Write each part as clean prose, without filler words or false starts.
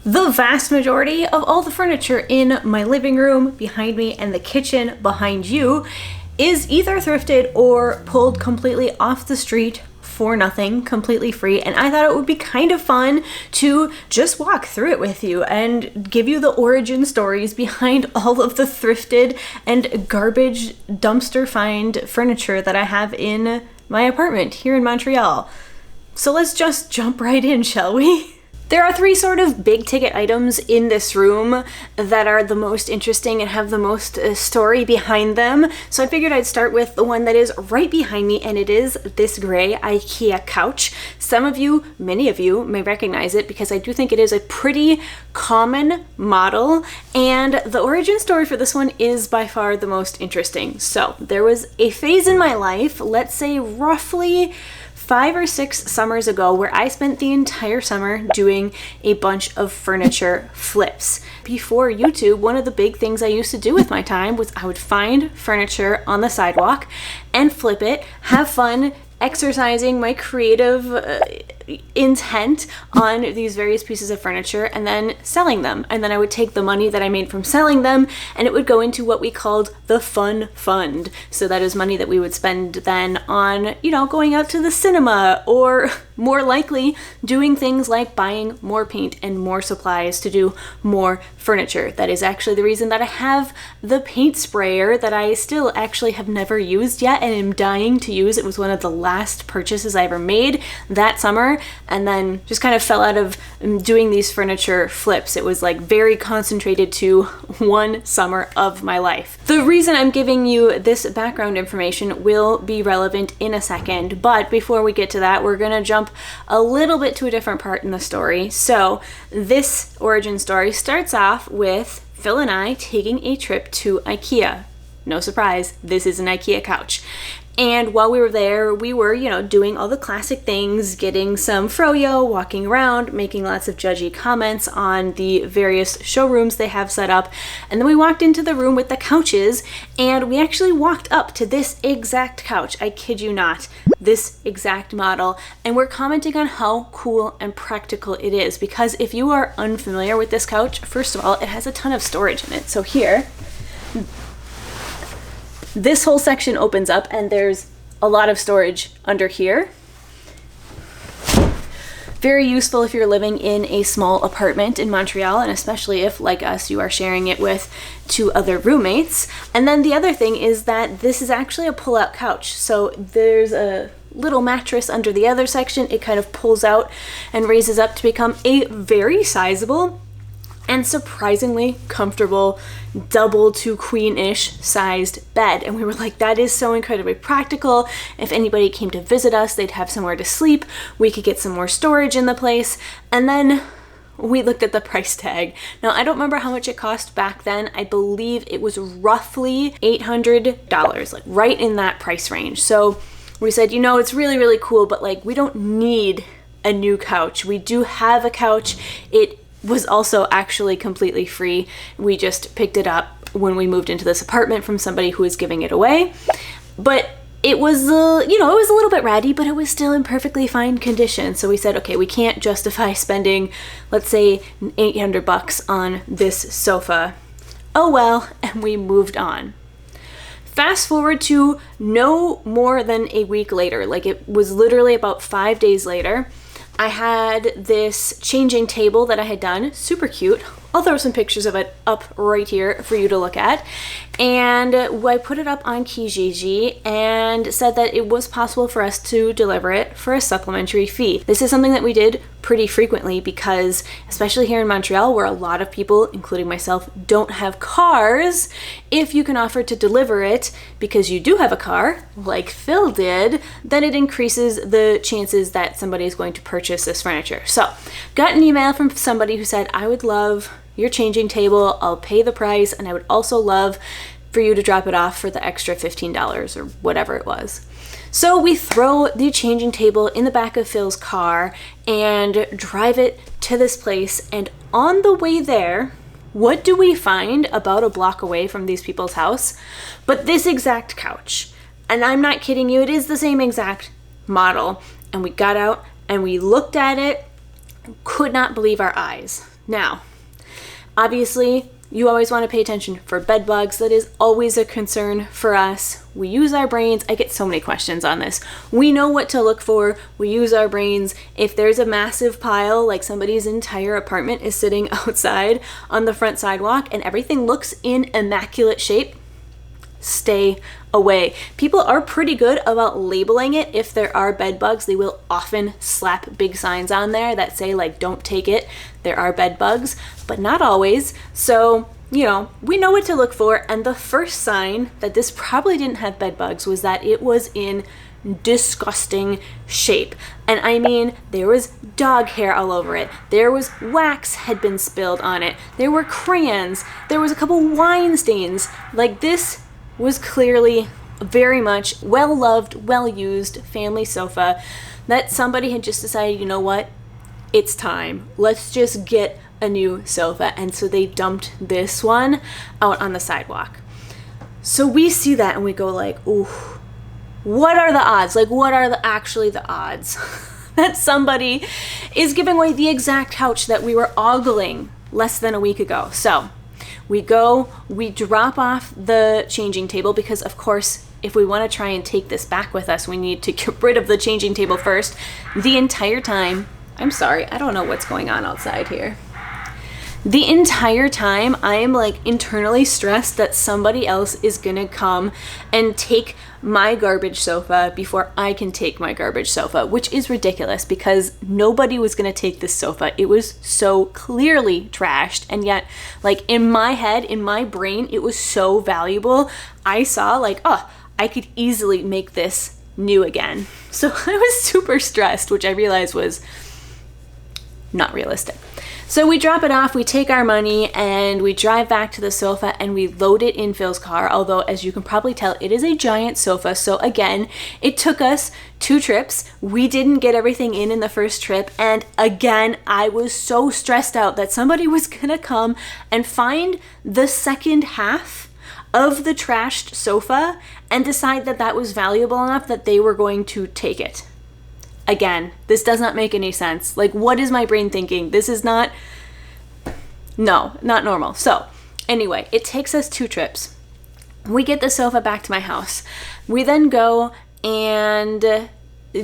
The vast majority of all the furniture in my living room behind me and the kitchen behind you is either thrifted or pulled completely off the street for nothing, completely free. And I thought it would be kind of fun to just walk through it with you and give you the origin stories behind all of the thrifted and garbage dumpster find furniture that I have in my apartment here in Montreal. So let's just jump right in, shall we? There are three sort of big ticket items in this room that are the most interesting and have the most story behind them. So I figured I'd start with the one that is right behind me, and it is this gray Ikea couch. Some of you, many of you, may recognize it because I do think it is a pretty common model, and the origin story for this one is by far the most interesting. So there was a phase in my life, let's say roughly 5 or 6 summers ago, where I spent the entire summer doing a bunch of furniture flips. Before YouTube, one of the big things I used to do with my time was I would find furniture on the sidewalk and flip it, have fun exercising my creative intent on these various pieces of furniture and then selling them. And then I would take the money that I made from selling them and it would go into what we called the fun fund. So that is money that we would spend then on, going out to the cinema, or more likely doing things like buying more paint and more supplies to do more furniture. That is actually the reason that I have the paint sprayer that I still actually have never used yet and am dying to use. It was one of the last purchases I ever made that summer, and then just kind of fell out of doing these furniture flips. It was like very concentrated to one summer of my life. The reason I'm giving you this background information will be relevant in a second, but before we get to that, we're gonna jump a little bit to a different part in the story. So this origin story starts off with Phil and I taking a trip to Ikea. No surprise, this is an Ikea couch. And while we were there, we were, doing all the classic things, getting some froyo, walking around, making lots of judgy comments on the various showrooms they have set up. And then we walked into the room with the couches, and we actually walked up to this exact couch. I kid you not, this exact model. And we're commenting on how cool and practical it is. Because if you are unfamiliar with this couch, first of all, it has a ton of storage in it. So here, this whole section opens up and there's a lot of storage under here. Very useful if you're living in a small apartment in Montreal, and especially if, like us, you are sharing it with 2 other roommates. And then the other thing is that this is actually a pull-out couch. So there's a little mattress under the other section. It kind of pulls out and raises up to become a very sizable and surprisingly comfortable double to queen-ish sized bed. And we were like, that is so incredibly practical. If anybody came to visit us, they'd have somewhere to sleep. We could get some more storage in the place. And then we looked at the price tag. Now, I don't remember how much it cost back then. I believe it was roughly $800, like right in that price range. So we said, it's really, really cool, but we don't need a new couch. We do have a couch. It was also actually completely free. We just picked it up when we moved into this apartment from somebody who was giving it away. But it was, it was a little bit ratty, but it was still in perfectly fine condition. So we said, okay, we can't justify spending, let's say, $800 on this sofa. Oh well, and we moved on. Fast forward to no more than a week later, it was literally about 5 days later. I had this changing table that I had done, super cute. I'll throw some pictures of it up right here for you to look at. And I put it up on Kijiji and said that it was possible for us to deliver it for a supplementary fee. This is something that we did pretty frequently because, especially here in Montreal, where a lot of people, including myself, don't have cars, if you can offer to deliver it because you do have a car, like Phil did, then it increases the chances that somebody is going to purchase this furniture. So, got an email from somebody who said, I would love your changing table, I'll pay the price, and I would also love for you to drop it off for the extra $15 or whatever it was. So we throw the changing table in the back of Phil's car and drive it to this place, and on the way there, what do we find about a block away from these people's house but this exact couch? And I'm not kidding you, it is the same exact model. And we got out and we looked at it, could not believe our eyes. Now, obviously, you always want to pay attention for bed bugs. That is always a concern for us. We use our brains. I get so many questions on this. We know what to look for. We use our brains. If there's a massive pile, like somebody's entire apartment is sitting outside on the front sidewalk and everything looks in immaculate shape, stay away. People are pretty good about labeling it. If there are bed bugs, they will often slap big signs on there that say like, don't take it, there are bed bugs, but not always. So, you know, we know what to look for. And the first sign that this probably didn't have bed bugs was that it was in disgusting shape. And I mean, there was dog hair all over it. There was wax had been spilled on it. There were crayons. There was a couple wine stains. Like, this was clearly very much well-loved, well-used family sofa that somebody had just decided, you know what, it's time. Let's just get a new sofa. And so they dumped this one out on the sidewalk. So we see that and we go like, ooh, what are the odds? Like, what are actually the odds that somebody is giving away the exact couch that we were ogling less than a week ago? So we go, we drop off the changing table because, of course, if we want to try and take this back with us, we need to get rid of the changing table first. The entire time, I'm sorry, I don't know what's going on outside here. The entire time, I am like internally stressed that somebody else is gonna come and take my garbage sofa before I can take my garbage sofa, which is ridiculous because nobody was gonna take this sofa. It was so clearly trashed, and yet, like, in my head, in my brain, it was so valuable. I saw like, oh, I could easily make this new again. So I was super stressed, which I realized was not realistic. So we drop it off, we take our money, and we drive back to the sofa and we load it in Phil's car. Although, as you can probably tell, it is a giant sofa. So again, it took us 2 trips. We didn't get everything in the first trip. And again, I was so stressed out that somebody was gonna come and find the second half of the trashed sofa and decide that that was valuable enough that they were going to take it. Again, this does not make any sense. Like, what is my brain thinking? This is not normal. So anyway, it takes us 2 trips. We get the sofa back to my house. We then go and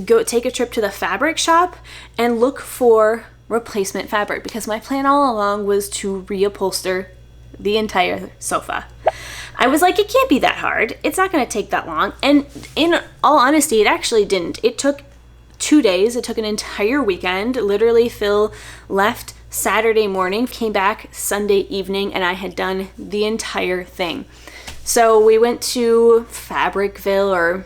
go take a trip to the fabric shop and look for replacement fabric because my plan all along was to reupholster the entire sofa. I was like, it can't be that hard. It's not going to take that long. And in all honesty, it actually didn't. It took 2 days. It took an entire weekend. Literally, Phil left Saturday morning, came back Sunday evening, and I had done the entire thing. So we went to Fabricville or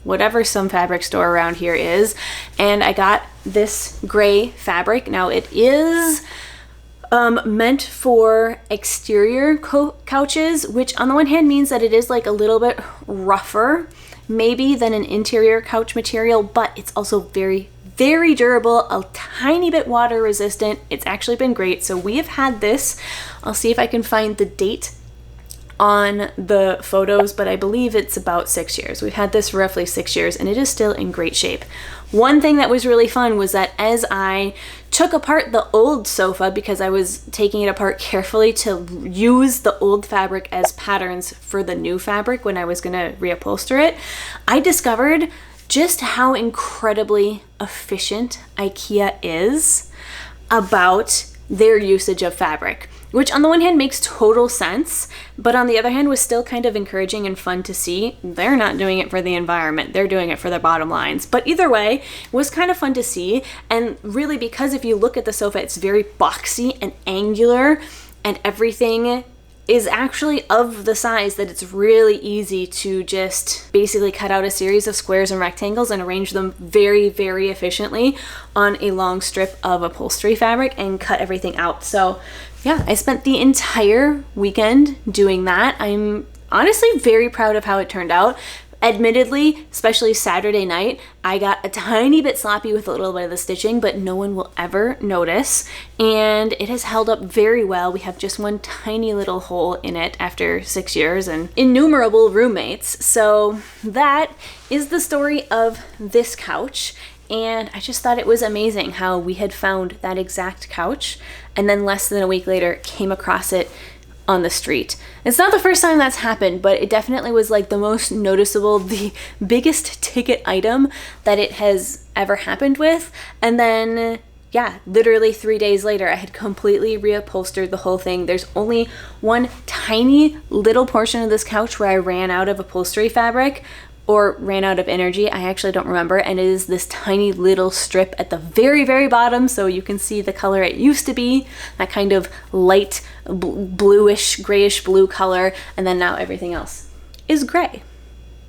whatever some fabric store around here is, and I got this gray fabric. Now it is meant for exterior couches, which on the one hand means that it is like a little bit rougher maybe than an interior couch material, but it's also very, very durable, a tiny bit water resistant. It's actually been great. So we have had this, I'll see if I can find the date on the photos, but I believe it's about 6 years. We've had this for roughly 6 years and it is still in great shape. One thing that was really fun was that as I took apart the old sofa, because I was taking it apart carefully to use the old fabric as patterns for the new fabric when I was gonna reupholster it, I discovered just how incredibly efficient IKEA is about their usage of fabric, which on the one hand makes total sense, but on the other hand was still kind of encouraging and fun to see. They're not doing it for the environment, they're doing it for their bottom lines. But either way, it was kind of fun to see. And really, because if you look at the sofa, it's very boxy and angular, and everything is actually of the size that it's really easy to just basically cut out a series of squares and rectangles and arrange them very, very efficiently on a long strip of upholstery fabric and cut everything out. So yeah, I spent the entire weekend doing that. I'm honestly very proud of how it turned out. Admittedly, especially Saturday night, I got a tiny bit sloppy with a little bit of the stitching, but no one will ever notice. And it has held up very well. We have just one tiny little hole in it after 6 years and innumerable roommates. So that is the story of this couch. And I just thought it was amazing how we had found that exact couch and then less than a week later came across it on the street. It's not the first time that's happened, but it definitely was like the most noticeable, the biggest ticket item that it has ever happened with. And then yeah, literally 3 days later, I had completely reupholstered the whole thing. There's only one tiny little portion of this couch where I ran out of upholstery fabric or ran out of energy. I actually don't remember. And it is this tiny little strip at the very, very bottom. So you can see the color it used to be, that kind of light bluish, grayish blue color. And then now everything else is gray.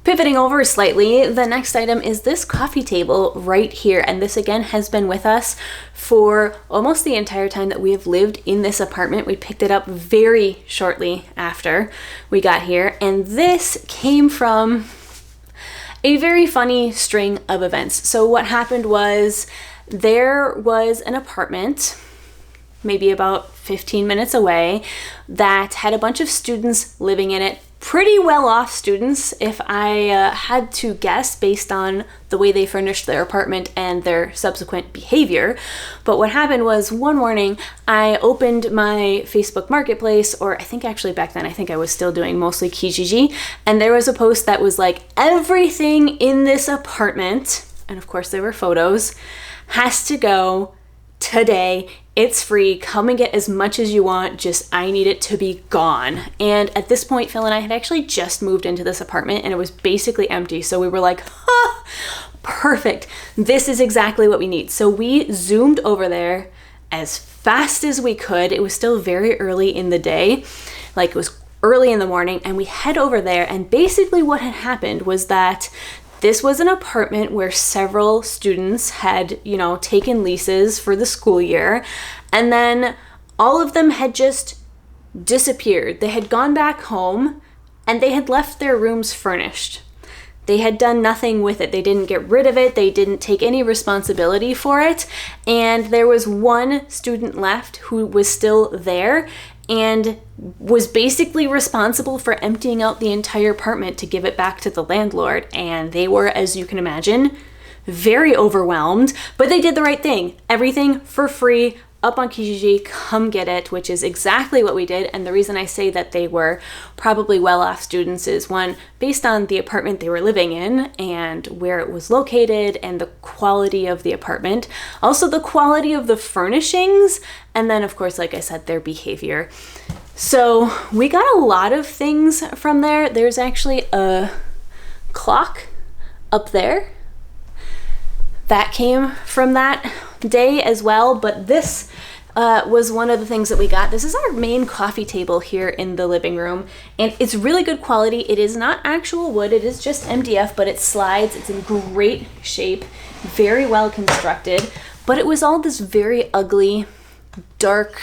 Pivoting over slightly, the next item is this coffee table right here. And this again has been with us for almost the entire time that we have lived in this apartment. We picked it up very shortly after we got here. And this came from a very funny string of events. So what happened was there was an apartment maybe about 15 minutes away that had a bunch of students living in it, pretty well off students if I had to guess based on the way they furnished their apartment and their subsequent behavior. But what happened was one morning I opened my Facebook Marketplace, or I think actually back then I think I was still doing mostly Kijiji, and there was a post that was like, everything in this apartment, and of course there were photos, has to go today. It's free. Come and get as much as you want. Just, I need it to be gone. And at this point, Phil and I had actually just moved into this apartment and it was basically empty. So we were like, perfect. This is exactly what we need. So we zoomed over there as fast as we could. It was still very early in the day. Like, it was early in the morning, and we head over there. And basically what had happened was that this was an apartment where several students had, taken leases for the school year, and then all of them had just disappeared. They had gone back home and they had left their rooms furnished. They had done nothing with it. They didn't get rid of it. They didn't take any responsibility for it. And there was one student left who was still there and was basically responsible for emptying out the entire apartment to give it back to the landlord. And they were, as you can imagine, very overwhelmed, but they did the right thing. Everything for free, up on Kijiji, come get it, which is exactly what we did. And the reason I say that they were probably well-off students is, one, based on the apartment they were living in and where it was located and the quality of the apartment, also the quality of the furnishings, and then of course, like I said, their behavior. So we got a lot of things from there. There's actually a clock up there that came from that day as well, but this was one of the things that we got. This is our main coffee table here in the living room, and it's really good quality. It is not actual wood, it is just MDF, but it slides. It's in great shape, very well constructed, but it was all this very ugly, dark,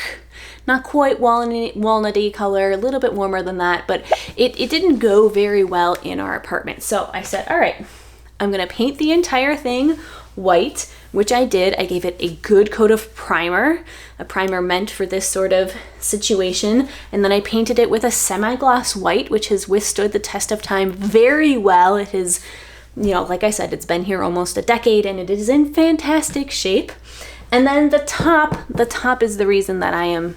not quite walnutty color, a little bit warmer than that, but it didn't go very well in our apartment. So I said, all right, I'm gonna paint the entire thing white, which I did. I gave it a good coat of primer, a primer meant for this sort of situation, and then I painted it with a semi-gloss white, which has withstood the test of time very well. It is, like I said, it's been here almost a decade and it is in fantastic shape. And then the top is the reason that I am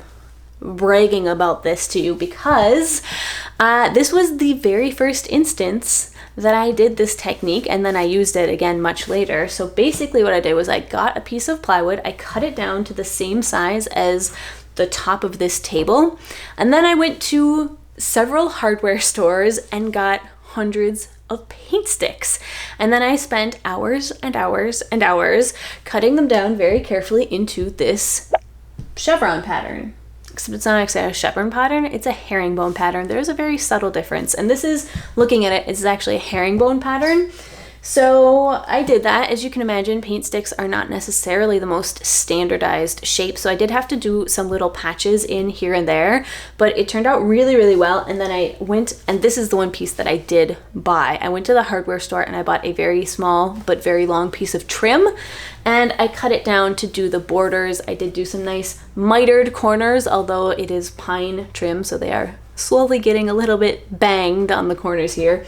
bragging about this to you, because this was the very first instance that I did this technique, and then I used it again much later. So basically what I did was I got a piece of plywood, I cut it down to the same size as the top of this table, and then I went to several hardware stores and got hundreds of paint sticks. And then I spent hours and hours and hours cutting them down very carefully into this chevron pattern. Except it's not actually a chevron pattern, it's a herringbone pattern. There's a very subtle difference. And this is, looking at it, it's actually a herringbone pattern. So I did that. As you can imagine, paint sticks are not necessarily the most standardized shape. So I did have to do some little patches in here and there, but it turned out really, really well. And then I went, and this is the one piece that I did buy. I went to the hardware store and I bought a very small but very long piece of trim, and I cut it down to do the borders. I did do some nice mitered corners, although it is pine trim, so they are slowly getting a little bit banged on the corners here.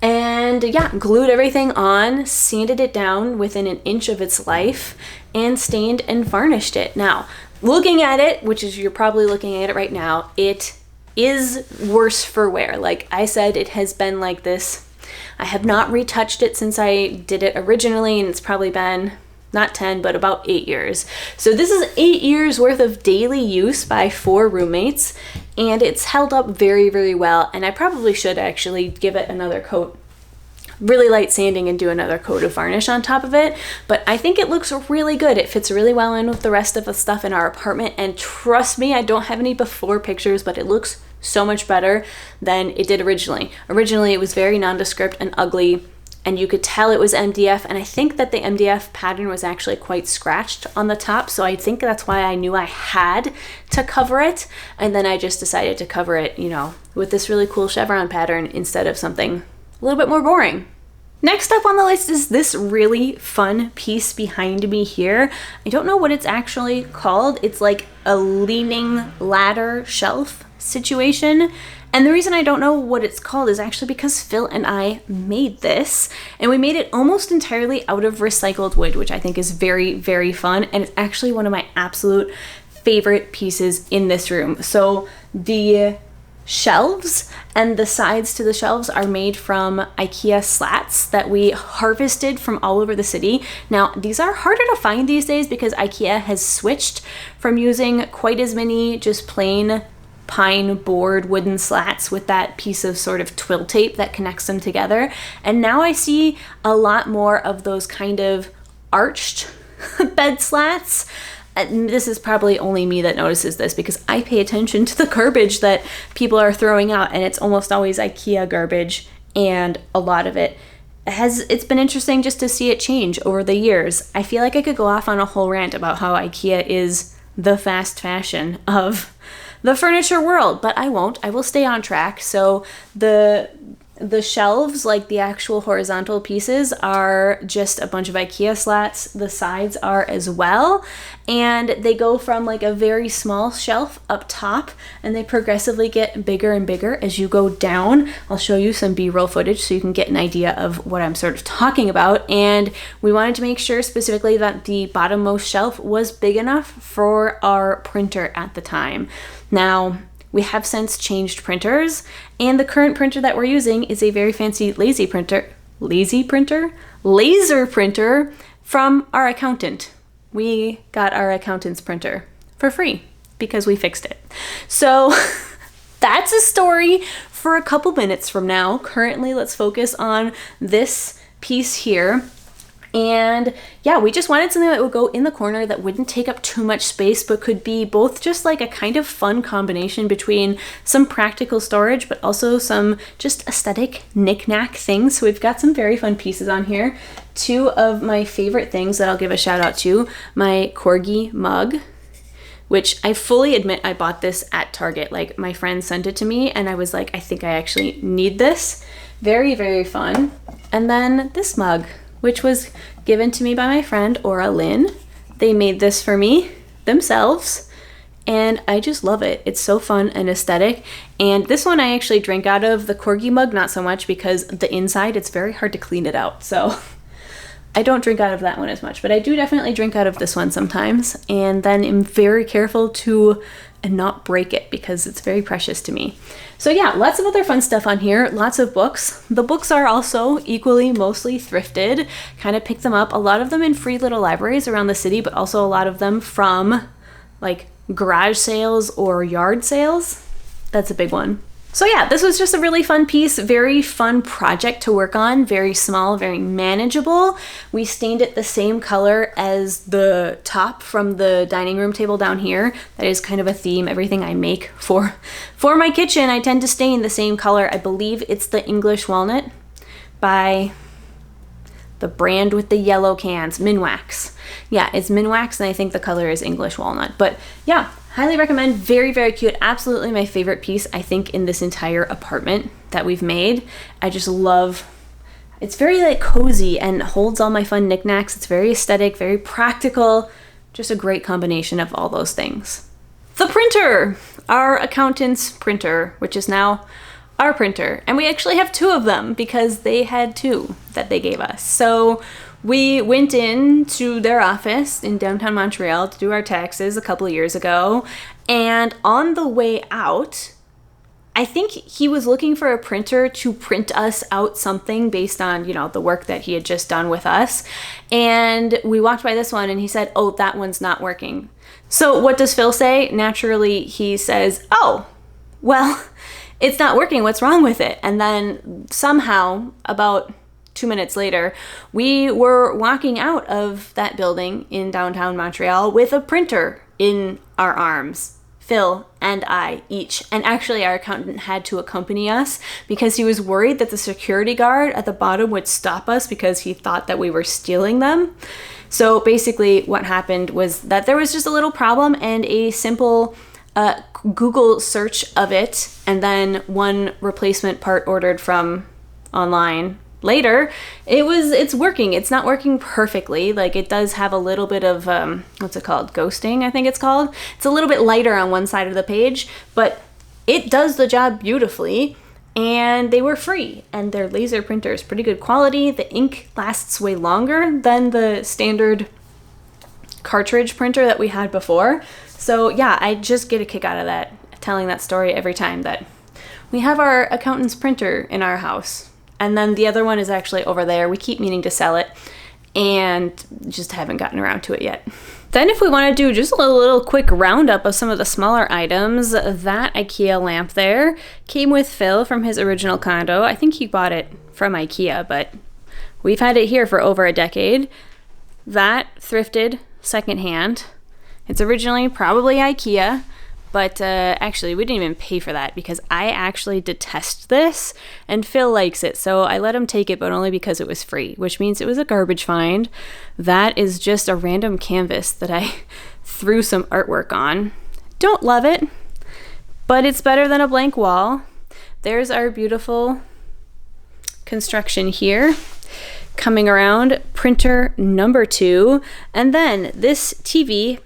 And And yeah, glued everything on, sanded it down within an inch of its life, and stained and varnished it. Now, looking at it, which is you're probably looking at it right now, it is worse for wear. Like I said, it has been like this. I have not retouched it since I did it originally, and it's probably been not 10, but about 8 years. So this is 8 years worth of daily use by 4 roommates, and it's held up very, very well. And I probably should actually give it another coat, really light sanding, and do another coat of varnish on top of it. But I think it looks really good. It fits really well in with the rest of the stuff in our apartment. And trust me, I don't have any before pictures, but it looks so much better than it did originally. Originally, it was very nondescript and ugly, and you could tell it was MDF, and I think that the MDF pattern was actually quite scratched on the top, so I think that's why I knew I had to cover it, and then I just decided to cover it, you know, with this really cool chevron pattern instead of something a little bit more boring. Next up on the list is this really fun piece behind me here. I don't know what it's actually called. It's like a leaning ladder shelf situation. And the reason I don't know what it's called is actually because Phil and I made this, and we made it almost entirely out of recycled wood, which I think is very, very fun. And it's actually one of my absolute favorite pieces in this room. So the shelves and the sides to the shelves are made from Ikea slats that we harvested from all over the city. Now, these are harder to find these days because Ikea has switched from using quite as many just plain pine board wooden slats with that piece of sort of twill tape that connects them together. And now I see a lot more of those kind of arched bed slats. And this is probably only me that notices this because I pay attention to the garbage that people are throwing out, and it's almost always IKEA garbage, and a lot of it's been interesting just to see it change over the years. I feel like I could go off on a whole rant about how IKEA is the fast fashion of the furniture world, but I won't. I will stay on track. So the shelves, like the actual horizontal pieces, are just a bunch of IKEA slats. The sides are as well, and they go from like a very small shelf up top, and they progressively get bigger and bigger as you go down. I'll show you some B-roll footage so you can get an idea of what I'm sort of talking about. And we wanted to make sure specifically that the bottommost shelf was big enough for our printer at the time. Now, we have since changed printers, and the current printer that we're using is a very fancy laser printer from our accountant. We got our accountant's printer for free because we fixed it. So that's a story for a couple minutes from now. Currently, let's focus on this piece here. And yeah, we just wanted something that would go in the corner that wouldn't take up too much space, but could be both just like a kind of fun combination between some practical storage, but also some just aesthetic knick-knack things. So we've got some very fun pieces on here. 2 of my favorite things that I'll give a shout out to, my Corgi mug, which I fully admit I bought this at Target. Like, my friend sent it to me and I was like, I think I actually need this. Very, very fun. And then this mug, which was given to me by my friend Aura Lynn. They made this for me themselves, and I just love it. It's so fun and aesthetic. And this one I actually drink out of. The Corgi mug, not so much, because the inside, it's very hard to clean it out. So I don't drink out of that one as much, but I do definitely drink out of this one sometimes, and then am very careful to not break it because it's very precious to me. So yeah, lots of other fun stuff on here, lots of books. The books are also equally mostly thrifted, kind of picked them up, a lot of them in free little libraries around the city, but also a lot of them from like garage sales or yard sales. That's a big one. So yeah, this was just a really fun piece, very fun project to work on, very small, very manageable. We stained it the same color as the top from the dining room table down here. That is kind of a theme. Everything I make for my kitchen, I tend to stain the same color. I believe it's the English Walnut by the brand with the yellow cans, Minwax. Yeah, it's Minwax, and I think the color is English Walnut. But yeah, highly recommend. Very, very cute. Absolutely my favorite piece, I think, in this entire apartment that we've made. I just love, it's very like cozy and holds all my fun knickknacks. It's very aesthetic, very practical. Just a great combination of all those things. The printer, our accountant's printer, which is now our printer. And we actually have 2 of them because they had 2 that they gave us. So we went into their office in downtown Montreal to do our taxes a couple of years ago. And on the way out, I think he was looking for a printer to print us out something based on, you know, the work that he had just done with us. And we walked by this one and he said, oh, that one's not working. So what does Phil say? Naturally, he says, oh, well, it's not working. What's wrong with it? And then somehow, about 2 minutes later, we were walking out of that building in downtown Montreal with a printer in our arms. Phil and I each. And actually our accountant had to accompany us because he was worried that the security guard at the bottom would stop us because he thought that we were stealing them. So basically what happened was that there was just a little problem, and a simple Google search of it and then one replacement part ordered from online later, it's working. It's not working perfectly. Like, it does have a little bit of what's it called, ghosting, I think it's called. It's a little bit lighter on one side of the page, but it does the job beautifully. And they were free, and their laser printer is pretty good quality. The ink lasts way longer than the standard cartridge printer that we had before. So yeah, I just get a kick out of that, telling that story every time that we have our accountant's printer in our house. And then the other one is actually over there. We keep meaning to sell it and just haven't gotten around to it yet. Then if we want to do just a little quick roundup of some of the smaller items, that IKEA lamp there came with Phil from his original condo. I think he bought it from IKEA, but we've had it here for over a decade. That thrifted secondhand. It's originally probably IKEA, but actually we didn't even pay for that because I actually detest this and Phil likes it. So I let him take it, but only because it was free, which means it was a garbage find. That is just a random canvas that I threw some artwork on. Don't love it, but it's better than a blank wall. There's our beautiful construction here. Coming around, printer number 2. And then this TV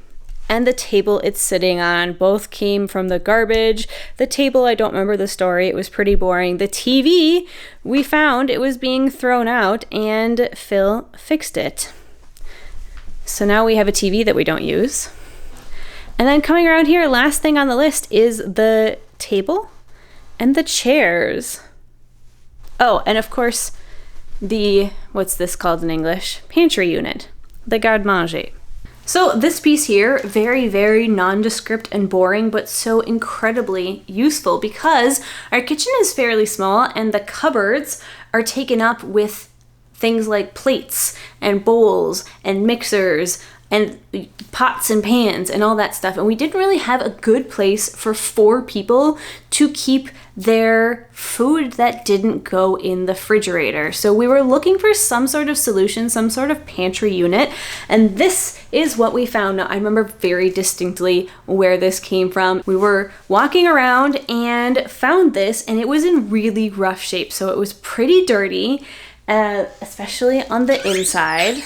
and the table it's sitting on both came from the garbage. The table, I don't remember the story. It was pretty boring. The TV, we found it was being thrown out and Phil fixed it. So now we have a TV that we don't use. And then coming around here, last thing on the list is the table and the chairs. Oh, and of course, the, what's this called in English? Pantry unit, the garde-manger. So this piece here, very, very nondescript and boring, but so incredibly useful because our kitchen is fairly small and the cupboards are taken up with things like plates and bowls and mixers and pots and pans and all that stuff. And we didn't really have a good place for 4 people to keep their food that didn't go in the refrigerator. So we were looking for some sort of solution, some sort of pantry unit. And this is what we found. Now, I remember very distinctly where this came from. We were walking around and found this, and it was in really rough shape. So it was pretty dirty, especially on the inside.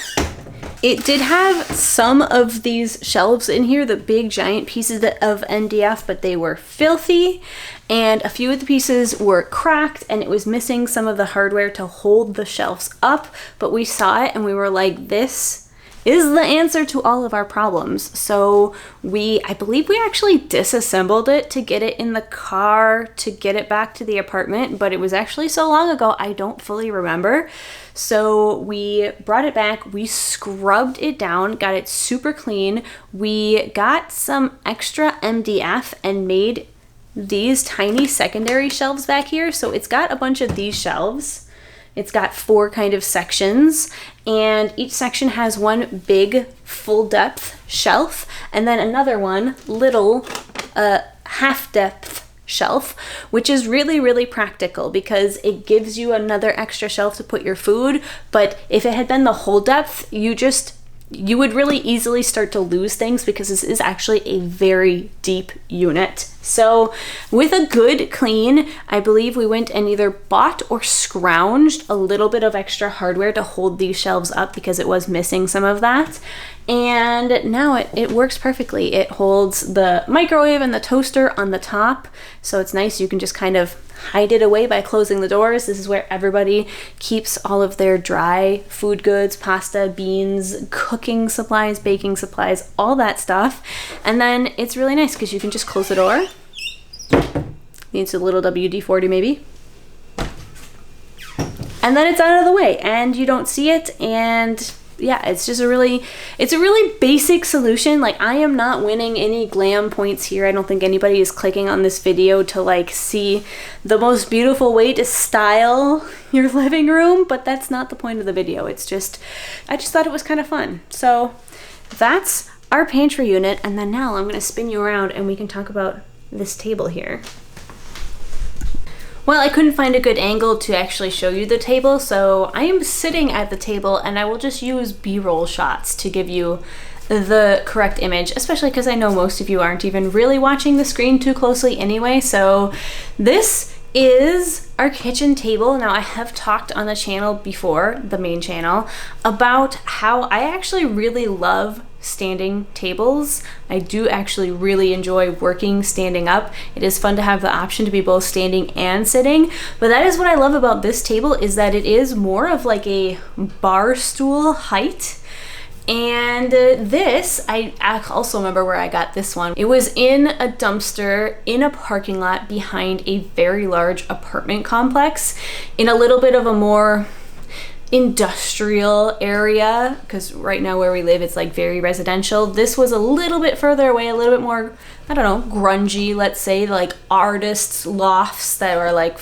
It did have some of these shelves in here, the big giant pieces of MDF, but they were filthy. And a few of the pieces were cracked and it was missing some of the hardware to hold the shelves up. But we saw it and we were like, this is the answer to all of our problems. So I believe we actually disassembled it to get it in the car to get it back to the apartment, but it was actually so long ago, I don't fully remember. So we brought it back, we scrubbed it down, got it super clean. We got some extra MDF and made these tiny secondary shelves back here. So it's got a bunch of these shelves. It's got 4 kind of sections, and each section has one big full depth shelf and then another one little half depth shelf, which is really, really practical because it gives you another extra shelf to put your food. But if it had been the whole depth, you would really easily start to lose things because this is actually a very deep unit So with a good clean, I believe we went and either bought or scrounged a little bit of extra hardware to hold these shelves up because it was missing some of that. And now it works perfectly. It holds the microwave and the toaster on the top. So it's nice. You can just kind of hide it away by closing the doors. This is where everybody keeps all of their dry food goods, pasta, beans, cooking supplies, baking supplies, all that stuff. And then it's really nice because you can just close the door. Needs a little WD-40 maybe. And then it's out of the way and you don't see it. And yeah, it's a really basic solution. Like, I am not winning any glam points here. I don't think anybody is clicking on this video to like see the most beautiful way to style your living room, but that's not the point of the video. It's just, I just thought it was kind of fun. So that's our pantry unit. And then now I'm gonna spin you around and we can talk about this table here. Well, I couldn't find a good angle to actually show you the table, so I am sitting at the table and I will just use B-roll shots to give you the correct image, especially because I know most of you aren't even really watching the screen too closely anyway. So this is our kitchen table. Now, I have talked on the channel before, the main channel, about how I actually really love standing tables. I do actually really enjoy working standing up. It is fun to have the option to be both standing and sitting, but that is what I love about this table, is that it is more of like a bar stool height. And this, I also remember where I got this one. It was in a dumpster in a parking lot behind a very large apartment complex in a little bit of a more industrial area, because right now where we live it's like very residential. This was a little bit further away, a little bit more, I don't know, grungy, let's say, like artists' lofts that are like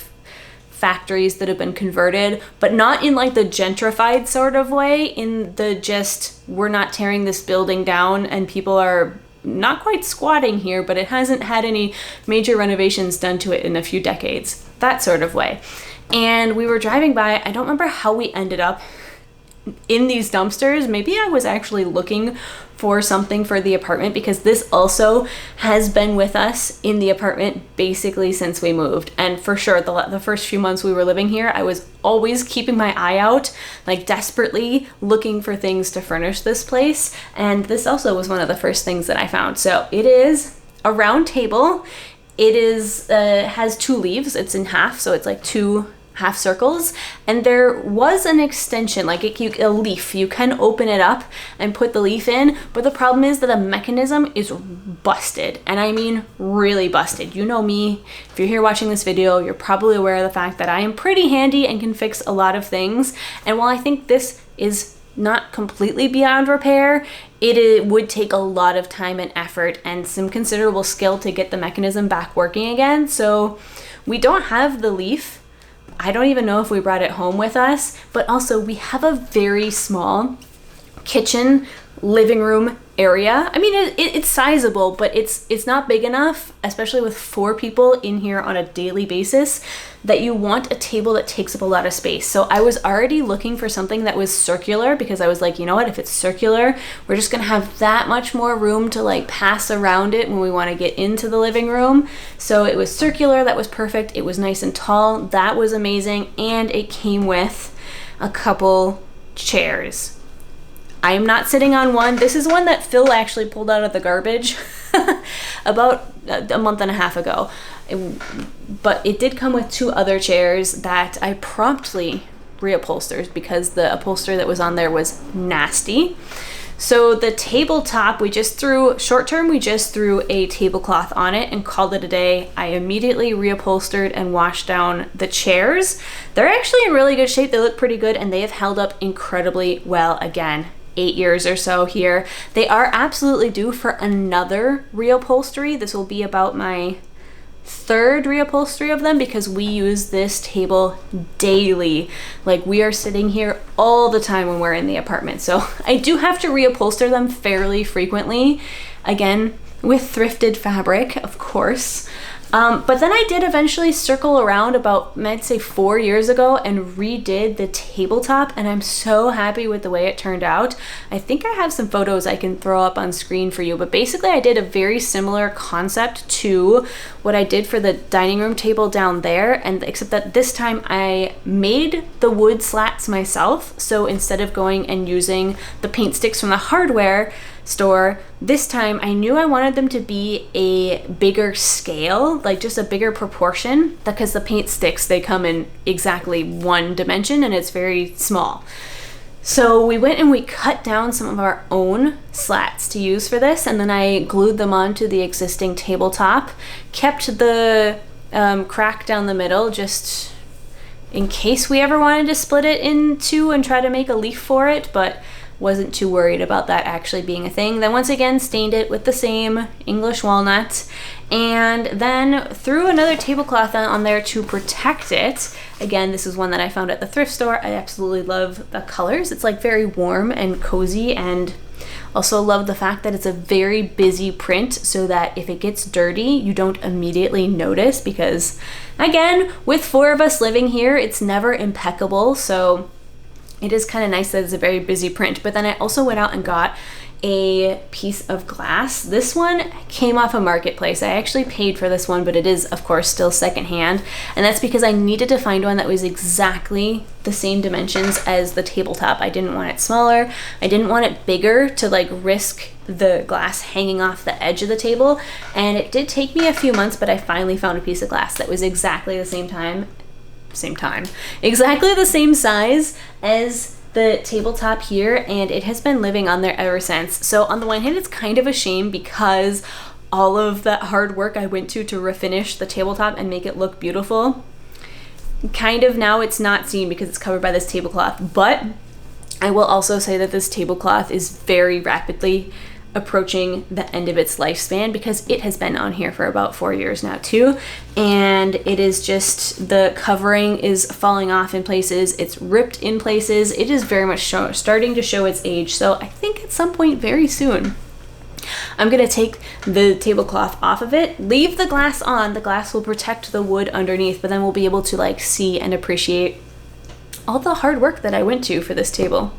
factories that have been converted, but not in like the gentrified sort of way, in the just, we're not tearing this building down and people are not quite squatting here, but it hasn't had any major renovations done to it in a few decades, that sort of way. And we were driving by, I don't remember how we ended up in these dumpsters. Maybe I was actually looking for something for the apartment, because this also has been with us in the apartment basically since we moved. And for sure, the first few months we were living here, I was always keeping my eye out, like desperately looking for things to furnish this place. And this also was one of the first things that I found. So it is a round table. It is has two leaves. It's in half, so it's like two half circles, and there was an extension, like a leaf. You can open it up and put the leaf in, but the problem is that the mechanism is busted, and I mean really busted. You know me, if you're here watching this video, you're probably aware of the fact that I am pretty handy and can fix a lot of things. And while I think this is not completely beyond repair, it would take a lot of time and effort and some considerable skill to get the mechanism back working again. So we don't have the leaf. I don't even know if we brought it home with us, but also we have a very small kitchen living room area. I mean, it's sizable, but it's not big enough, especially with 4 people in here on a daily basis, that you want a table that takes up a lot of space. So I was already looking for something that was circular, because I was like, you know what, if it's circular, we're just gonna have that much more room to like pass around it when we want to get into the living room. So it was circular, that was perfect. It was nice and tall, that was amazing, and it came with a couple chairs. I am not sitting on one. This is one that Phil actually pulled out of the garbage about a month and a half ago. But it did come with 2 other chairs that I promptly reupholstered because the upholstery that was on there was nasty. So the tabletop, short term, we just threw a tablecloth on it and called it a day. I immediately reupholstered and washed down the chairs. They're actually in really good shape. They look pretty good, and they have held up incredibly well. Again, 8 years or so here. They are absolutely due for another reupholstery. This will be about my 3rd reupholstery of them, because we use this table daily. Like, we are sitting here all the time when we're in the apartment. So I do have to reupholster them fairly frequently. Again, with thrifted fabric, of course. But then I did eventually circle around about, I'd say 4 years ago, and redid the tabletop, and I'm so happy with the way it turned out. I think I have some photos I can throw up on screen for you, but basically I did a very similar concept to what I did for the dining room table down there, and except that this time I made the wood slats myself. So instead of going and using the paint sticks from the hardware store, this time I knew I wanted them to be a bigger scale, like just a bigger proportion, because the paint sticks, they come in exactly one dimension and it's very small. So we went and we cut down some of our own slats to use for this, and then I glued them onto the existing tabletop, kept the crack down the middle just in case we ever wanted to split it in two and try to make a leaf for it, but wasn't too worried about that actually being a thing. Then once again stained it with the same English walnut, and then threw another tablecloth on there to protect it. Again, this is one that I found at the thrift store. I absolutely love the colors. It's like very warm and cozy, and also love the fact that it's a very busy print, so that if it gets dirty, you don't immediately notice, because again, with 4 of us living here, it's never impeccable. So it is kind of nice that it's a very busy print. But then I also went out and got a piece of glass. This one came off a marketplace. I actually paid for this one, but it is of course still secondhand, and that's because I needed to find one that was exactly the same dimensions as the tabletop. I didn't want it smaller, I didn't want it bigger to like risk the glass hanging off the edge of the table, and it did take me a few months, but I finally found a piece of glass that was exactly the same exactly the same size as the tabletop here, and it has been living on there ever since. So on the one hand, it's kind of a shame because all of that hard work I went to refinish the tabletop and make it look beautiful, kind of now it's not seen because it's covered by this tablecloth. But I will also say that this tablecloth is very rapidly approaching the end of its lifespan, because it has been on here for about 4 years now too, and it is just, the covering is falling off in places, it's ripped in places, it is very much starting to show its age. So I think at some point very soon I'm gonna take the tablecloth off of it, leave the glass on. The glass will protect the wood underneath, but then we'll be able to like see and appreciate all the hard work that I went to for this table.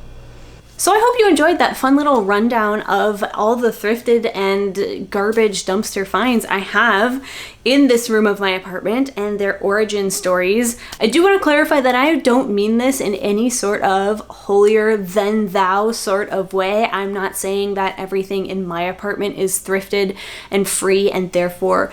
So I hope you enjoyed that fun little rundown of all the thrifted and garbage dumpster finds I have in this room of my apartment and their origin stories. I do want to clarify that I don't mean this in any sort of holier than thou sort of way. I'm not saying that everything in my apartment is thrifted and free and therefore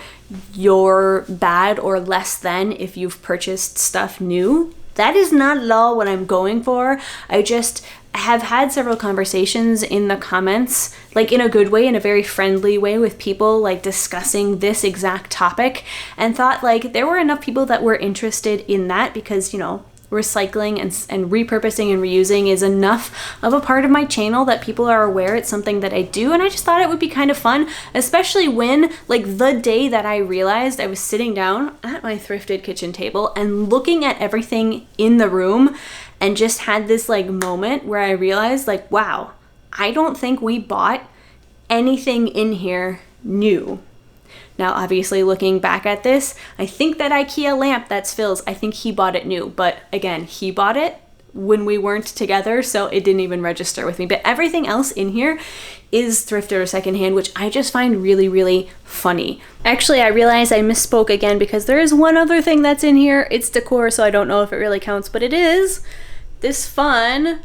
you're bad or less than if you've purchased stuff new. That is not at all what I'm going for. I just have had several conversations in the comments, like in a good way, in a very friendly way, with people like discussing this exact topic, and thought like there were enough people that were interested in that, because, you know, recycling and repurposing and reusing is enough of a part of my channel that people are aware it's something that I do. And I just thought it would be kind of fun, especially when, like, the day that I realized I was sitting down at my thrifted kitchen table and looking at everything in the room, and just had this like moment where I realized like, wow, I don't think we bought anything in here new. Now, obviously, looking back at this, I think that Ikea lamp, that's Phil's, I think he bought it new. But again, he bought it when we weren't together, so it didn't even register with me. But everything else in here is thrifted or secondhand, which I just find really, really funny. Actually, I realize I misspoke again, because there is one other thing that's in here. It's decor, so I don't know if it really counts, but it is this fun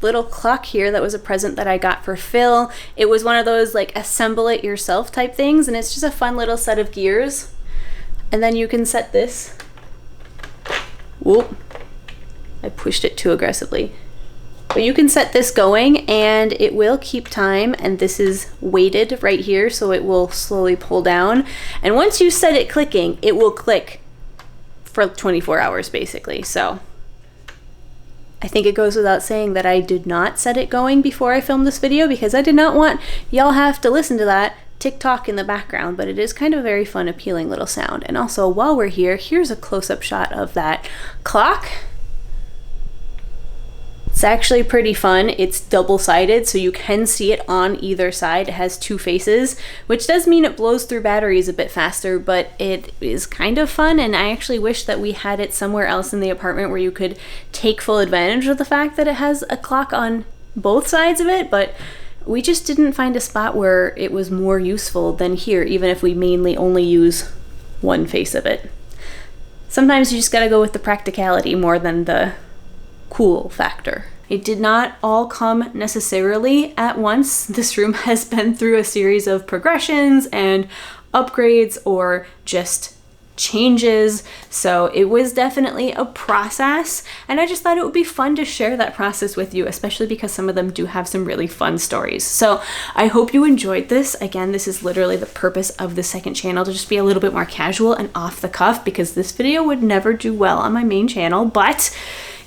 little clock here that was a present that I got for Phil. It was one of those like assemble it yourself type things, and it's just a fun little set of gears. And then you can set this. Whoop, I pushed it too aggressively. But you can set this going and it will keep time, and this is weighted right here, so it will slowly pull down. And once you set it clicking, it will click for 24 hours basically. So I think it goes without saying that I did not set it going before I filmed this video, because I did not want y'all have to listen to that tick-tock in the background, but it is kind of a very fun, appealing little sound. And also, while we're here, here's a close-up shot of that clock. It's actually pretty fun. It's double-sided, so you can see it on either side. It has two faces, which does mean it blows through batteries a bit faster, but it is kind of fun, and I actually wish that we had it somewhere else in the apartment where you could take full advantage of the fact that it has a clock on both sides of it, but we just didn't find a spot where it was more useful than here, even if we mainly only use one face of it. Sometimes you just gotta go with the practicality more than the cool factor. It did not all come necessarily at once. This room has been through a series of progressions and upgrades or just changes, so it was definitely a process, and I just thought it would be fun to share that process with you, especially because some of them do have some really fun stories. So I hope you enjoyed this. Again, this is literally the purpose of the second channel, to just be a little bit more casual and off the cuff, because this video would never do well on my main channel, but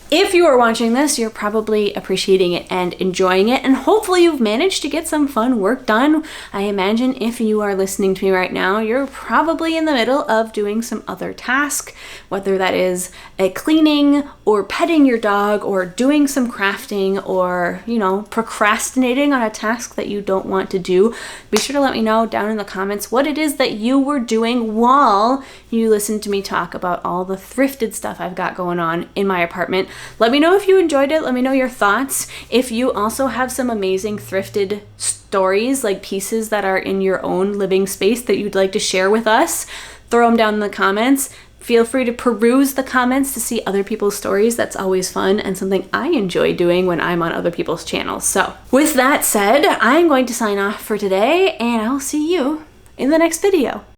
if you are watching this, you're probably appreciating it and enjoying it, and hopefully you've managed to get some fun work done. I imagine if you are listening to me right now, you're probably in the middle of doing some other task, whether that is a cleaning or petting your dog or doing some crafting or, you know, procrastinating on a task that you don't want to do. Be sure to let me know down in the comments what it is that you were doing while you listened to me talk about all the thrifted stuff I've got going on in my apartment. Let me know if you enjoyed it. Let me know your thoughts. If you also have some amazing thrifted stories, like pieces that are in your own living space that you'd like to share with us, throw them down in the comments. Feel free to peruse the comments to see other people's stories. That's always fun and something I enjoy doing when I'm on other people's channels. So with that said, I'm going to sign off for today, and I'll see you in the next video.